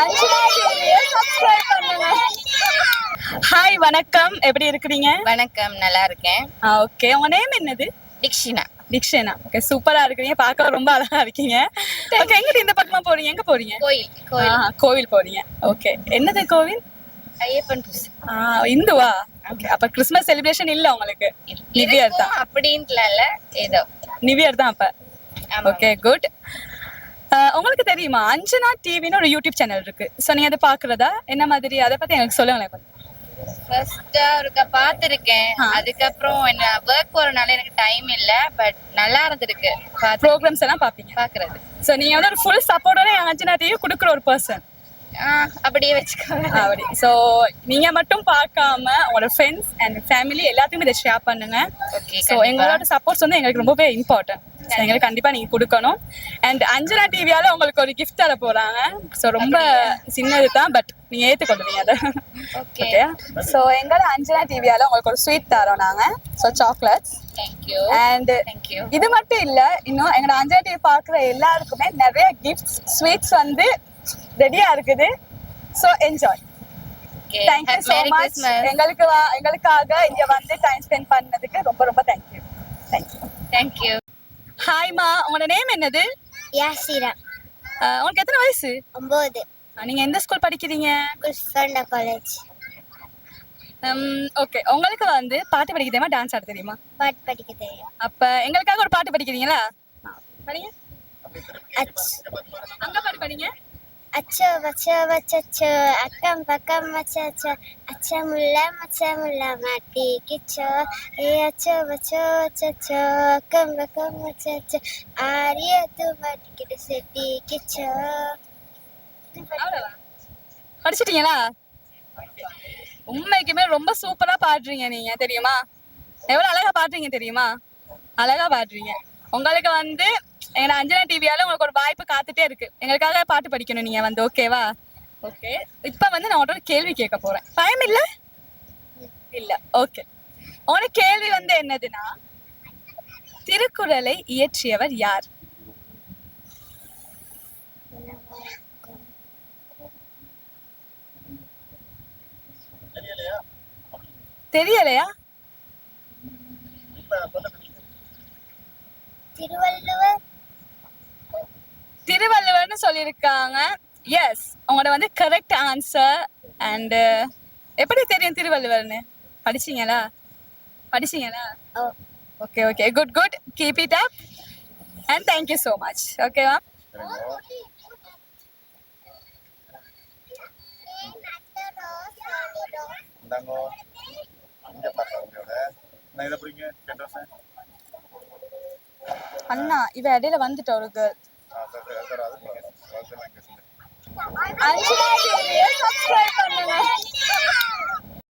அஞ்சனா டிவியை சப்ஸ்கிரைப் பண்ணுங்க. ஹாய் வணக்கம், எப்படி இருக்கிறீங்க? வணக்கம், நல்லா இருக்கேன். ஓகே, உங்க நேம் என்னது? டிக்ஷினா. டிக்ஷனா. ஓகே, சூப்பரா இருக்கீங்க, பார்க்க ரொம்ப அழகா இருக்கீங்க. ஓகே, எங்கிட்ட இந்த பக்கமா போறீங்க? எங்க போறீங்க? கோயில் கோவில் போறீங்க. ஓகே, என்னது கோவில்? ஐயப்பன் பூசை. இந்துவா? ஓகே, அப்ப கிறிஸ்மஸ் செலிப்ரேஷன் இல்ல உங்களுக்கு? நியூ இயர் தான். அப்படின்ட்டுல ஏதோ நியூ இயர் தான் அப்ப. Okay, good. உங்களுக்கு தெரியுமா அஞ்சனா டிவின்னு ஒரு யூடியூப் சேனல் இருக்கு. ஸோ நீங்க அதை பாக்குறதா? என்ன மாதிரி, அதை பத்தி எனக்கு சொல்லுங்களேன் கொஞ்சம். ஃபர்ஸ்டா ஒருக்கா பார்த்திருக்கேன். அதுக்கப்புறம் என்ன ஒர்க் போறனால எனக்கு டைம் இல்ல. பட் நல்லா இருந்திருக்கு. ப்ரோக்ராம்ஸ் எல்லாம் பாப்பீங்க, பாக்குறது. ஸோ நீங்க வந்து ஒரு ஃபுல் சப்போர்ட்டோட அஞ்சனா டிவி கொடுக்குற ஒரு பர்சன். அப்படியே வச்சுக்கோங்க. அப்படி ஸோ நீங்க மட்டும் பார்க்காம உங்களோட ஃப்ரெண்ட்ஸ் அண்ட் ஃபேமிலி எல்லாத்தையுமே இதை ஷேர் பண்ணுங்க. ஸோ எங்களோட சப்போர்ட்ஸ் வந்து எங்களுக்கு ரொம்பவே இம்பார்ட்டன்ட். எங்களுக்கு கண்டிப்பா நீங்க கொடுக்கணும். அண்ட் அஞ்சனா டிவியால உங்களுக்கு ஒரு கிஃப்ட் தர போறாங்க. ஸோ ரொம்ப சின்னது தான், பட் நீங்க ஏத்துக்கொள்ளுவீங்க அதை. ஓகே, ஸோ எங்களோட அஞ்சனா டிவியால உங்களுக்கு ஒரு ஸ்வீட் தரோம் நாங்க. So chocolates. தேங்க்யூ. அண்ட் இது மட்டும் இல்ல, இன்னும் எங்களோட அஞ்சனா டிவி பாக்குற எல்லாருக்குமே நிறைய கிஃப்ட்ஸ், ஸ்வீட்ஸ் வந்து ரெடியா இருக்குது. So enjoy. Thank you so much. எங்களுக்காக இங்க வந்து டைம் ஸ்பெண்ட் பண்ணதுக்கு ரொம்ப ரொம்ப தேங்க்யூ. தேங்க்யூ. ஹாய்மா, உங்களோட நேம் என்னது? யாசிரா. உங்களுக்கு எத்தனை வயசு? 9. நீங்க எந்த ஸ்கூல் படிக்கிறீங்க? கிறிஸ்டண்டா காலேஜ். ஓகே, உங்களுக்கு வந்து பாட்டு படிக்க தெரியுமா, டான்ஸ் ஆட தெரியுமா? பாட்டு படிக்க தெரியும். அப்ப எங்களுக்காக ஒரு பாட்டு படிக்கிறீங்களா? படிங்க. அங்க பாட்டு படிங்க. அச்சோ வச்சோ வச்சோ அக்கம் பக்கம் மச்சோ அச்சமுள்ள மச்சமுள்ள மாட்டி கிச்சோ ஏ அச்சோ வச்சோ வச்சோ அக்கம் பக்கம் மச்சோ ஆரிய மாட்டிக்கிட்டு செட்டி கிச்சோ. படிச்சிட்டீங்களா? உண்மைக்குமே ரொம்ப சூப்பரா பாடுறீங்க நீங்க, தெரியுமா? எவ்வளவு அழகா பாடுறீங்க தெரியுமா? அழகா பாடுறீங்க. உங்களுக்கு வந்து எங்க அஞ்சனா டிவியால உங்களுக்கு ஒரு வாய்ப்பு காத்துட்டே இருக்கு. எங்களுக்காக பாட்டு படிக்கணும் நீங்க வந்து, ஓகேவா? ஓகே, இப்ப வந்து நான் ஒரு கேள்வி கேட்க போறேன். டைம் இல்ல? இல்ல. ஓகே, உங்களோட கேள்வி வந்து என்னதுன்னா, திருக்குறளை இயற்றியவர் யார்? தெரியலையா? திருவள்ளுவர்னு சொல்லியிருக்காங்க. எஸ், உங்களோட வந்து கரெக்ட் ஆன்சர். அண்ட் எப்படி தெரியும் திருவள்ளுவர்னு? படிச்சீங்களா? Okay okay, good good, keep it up and thank you so much. ஓகேவா? அண்ணா, இவ இடையில வந்துட்ட ஒரு கேர்ள். அஞ்சனா டிவியை சப்ஸ்கிரைப் பண்ணுங்க.